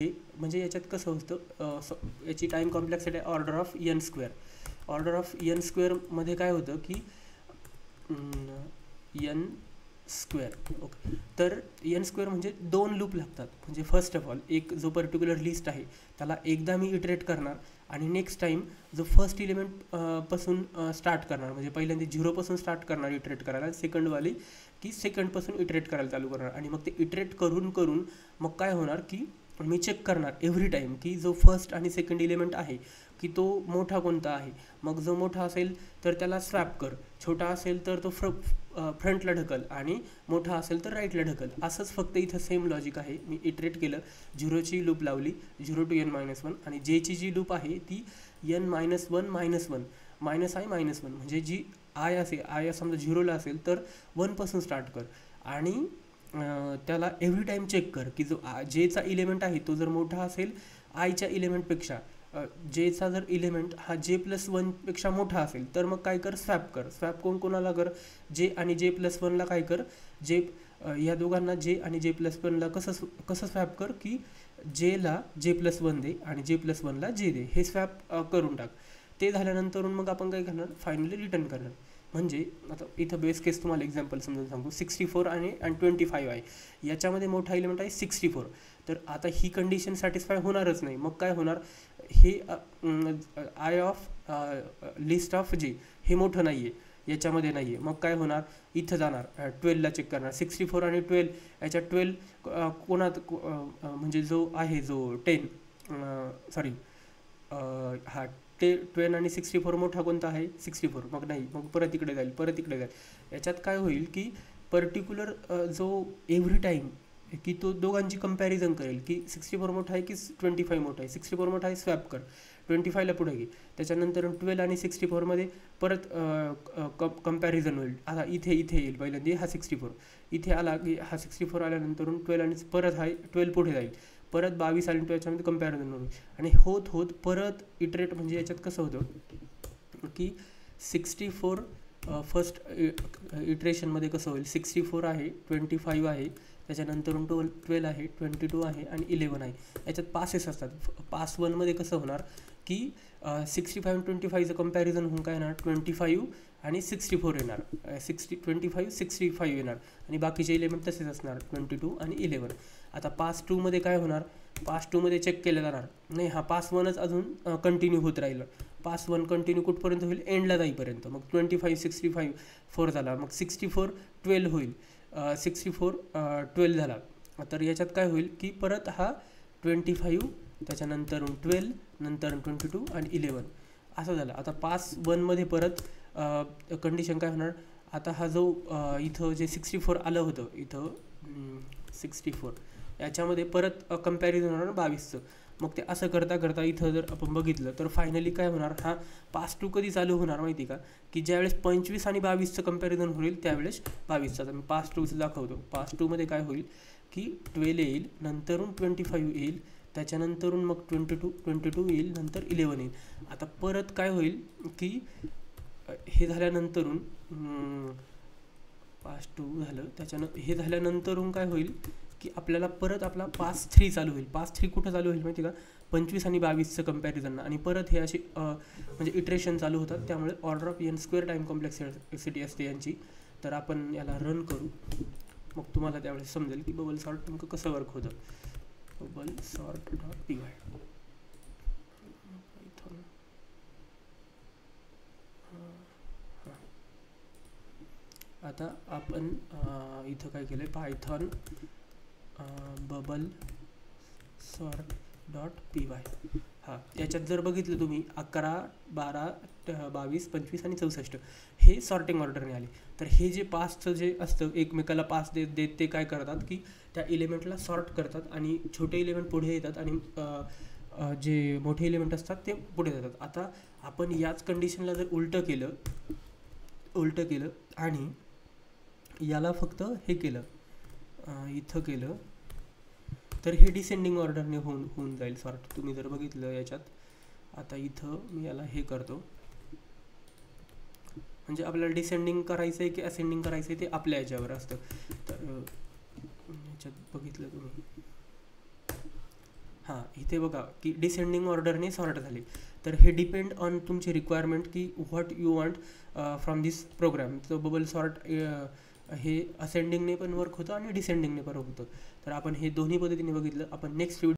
म्हणजे याच्यात कसं होतं, याची time complexity order of N square. Order of N स्क्वेअरमध्ये काय होतं की एन स्क्वेअर. ओके, तर एन स्क्वेअर म्हणजे 2 लूप लागतात. म्हणजे फर्स्ट ऑफ ऑल एक जो पर्टिक्युलर लिस्ट आहे त्याला एकदा मी इटरेट करणार आणि नेक्स्ट टाईम जो फर्स्ट इलिमेंट पासून स्टार्ट करणार, म्हणजे पहिल्यांदा 0 पासून स्टार्ट करणार इटरेट करायला, सेकंडवाली की सेकंडपासून इटरेट करायला चालू करणार. आणि मग ते इटरेट करून करून मग काय होणार की मी चेक करणार एव्हरी टाईम की जो फर्स्ट आणि सेकंड इलिमेंट आहे की तो मोठा कोणता आहे. मग जो मोठा असेल तर त्याला स्वॅप कर, छोटा असेल तर तो फ्रंटला ढकल आणि मोठा असेल तर राईटला ढकल. असंच फक्त इथं सेम लॉजिक आहे. मी इटरेट केलं, 0ची लूप लावली 0 to n-1 आणि जेची जी लूप आहे ती n-1 मायनस आय मायनस 1, म्हणजे जी आय असेल, आय समजा 0ला असेल तर 1 पासून स्टार्ट कर आणि त्याला एव्हरी टाईम चेक कर की जो जेचा इलेमेंट आहे तो जर मोठा असेल आयच्या इलेमेंटपेक्षा, जेचा जर इलेमेंट हा J+1 पेक्षा मोठा असेल तर मग काय कर, स्वॅप कर. स्वॅप कोणाला कर, जे आणि J+1ला काय कर, जे या दोघांना जे आणि J+1ला कसं स्वॅप कर की जेला J+1 दे आणि J+1ला जे दे, हे स्वॅप करून टाक. ते झाल्यानंतर मग आपण काय करणार, फायनली रिटर्न करणार. म्हणजे आता इथं बेस केस तुम्हाला एक्झाम्पल समजून सांगू. 64 आणि 25 आहे, याच्यामध्ये मोठा एलिमेंट आहे 64. तर आता ही कंडिशन सॅटिस्फाय होणारच नाही. मग काय होणार, हे आय ऑफ लिस्ट ऑफ जे हे मोठं नाही आहे, याच्यामध्ये नाही आहे. मग काय होणार, इथं जाणार 12ला चेक करणार. 64 आणि 12 याच्या 12 कोणात म्हणजे जो आहे जो 10 सॉरी हा 12 आणि 64 मोठा कोणता आहे 64. मग नाही, मग परत इकडे जाईल, परत इकडे जाईल. याच्यात काय होईल की पर्टिक्युलर जो एव्हरी टाईम की तो दोघांची कंपॅरिझन करेल की 64 मोठा आहे की 25 मोठा आहे. 64 मोठा आहे, स्वॅप कर, 25ला पुढे घे. त्याच्यानंतर 12 आणि 64मध्ये परत कंपॅरिझन होईल. आता इथे येईल पहिल्यांदा हा 64, इथे आला की हा 64 आल्यानंतर 12 आणि परत हा 12 पुढे जाईल, परत 22 आणि 12 मध्ये कंपॅरिझन होईल आणि होत होत परत इटरेट. म्हणजे याच्यात कसं होतं की 64 फर्स्ट इटरेशनमध्ये कसं होईल, 64 आहे, 25 आहे, त्याच्यानंतर 12 आहे, 22 आहे आणि 11 आहे. याच्यात पासेस असतात. पास 1मध्ये कसं होणार की 65 आणि 25चं कंपॅरिझन होऊन काय येणार, 25 आणि 64 येणार, 25 65 येणार आणि बाकीचे एलिमेंट तसेच असणार 22 आणि 11. आता पास 2मध्ये काय होणार, पास 2मध्ये चेक केलं जाणार नाही, हा पास 1च अजून कंटिन्यू होत राहिलं. पास 1 कंटिन्यू कुठपर्यंत होईल, एंडला जाईपर्यंत. मग 25 65 4 झाला, मग 64 12 होईल, 64 12 झाला. तर याच्यात काय होईल की परत हा 25 त्याच्यानंतर 12 नंतर 22 आणि 11 असं झालं. आता पास 1मध्ये परत कंडिशन काय होणार, आता हा जो इथं जे 64 आलं होतं, इथं 64 याच्यामध्ये परत कंपॅरिझन होणार 22चं. मग ते असं करता करता इथं जर आपण बघितलं तर फायनली काय होणार, हा पास 2 कधी चालू होणार माहिती का, की ज्यावेळेस 25 आणि 22चं कंपॅरिझन होईल त्यावेळेस 22चा. तर मी पास 2चं दाखवतो. पास 2मध्ये काय होईल की 12 येईल, नंतरून 25 येईल, त्याच्यानंतरून मग 22 येईल, नंतर 11 येईल. आता परत काय होईल की हे झाल्यानंतरून पास 2 झालं, त्याच्यानंतर हे झाल्यानंतरून काय होईल की आपल्याला परत आपला पास 3 चालू होईल. पास 3 कुठं चालू होईल माहिती का, 25 आणि 22चं कंपॅरिझन. आणि परत हे असे म्हणजे इटरेशन चालू होतात. त्यामुळे order of N square time complexity असते यांची. तर आपण याला रन करू, मग तुम्हाला त्यावेळेस समजेल की बबल सॉर्ट नेमकं कसं वर्क होतं. Bubble sort dot py. आता आपण इथं काय केलं आहे, Python bubble sort dot py. याच्यात जर बघितलं तुम्ही 11 12 22 25 आणि 64 हे सॉर्टिंग ऑर्डरने आले. तर हे जे पासचं जे असतं एकमेकाला पास देत ते काय करतात की त्या इलेमेंटला सॉर्ट करतात आणि छोटे इलेमेंट पुढे येतात आणि जे मोठे इलेमेंट असतात ते पुढे जातात. आता आपण याच कंडिशनला जर उलटं केलं आणि याला फक्त हे केलं, इथं केलं, तर हे डिसेंडिंग ऑर्डरने होऊन जाईल सॉर्ट. तुम्ही जर बघितलं याच्यात, आता इथं मी याला हे करतो, म्हणजे आपल्याला डिसेंडिंग करायचं आहे की असेंडिंग करायचं आहे ते आपल्या याच्यावर असतं. तर याच्यात बघितलं तुम्ही, हां इथे बघा की डिसेंडिंग ऑर्डरने सॉर्ट झाले. तर हे डिपेंड ऑन तुमची रिक्वायरमेंट की what you want from this program. तो बबल सॉर्ट हे असेंडिंगने पण वर्क होतं आणि डिसेंडिंगने पण होतं. तर आपण हे दोन्ही पद्धतीने बघितलं. आपण नेक्स्ट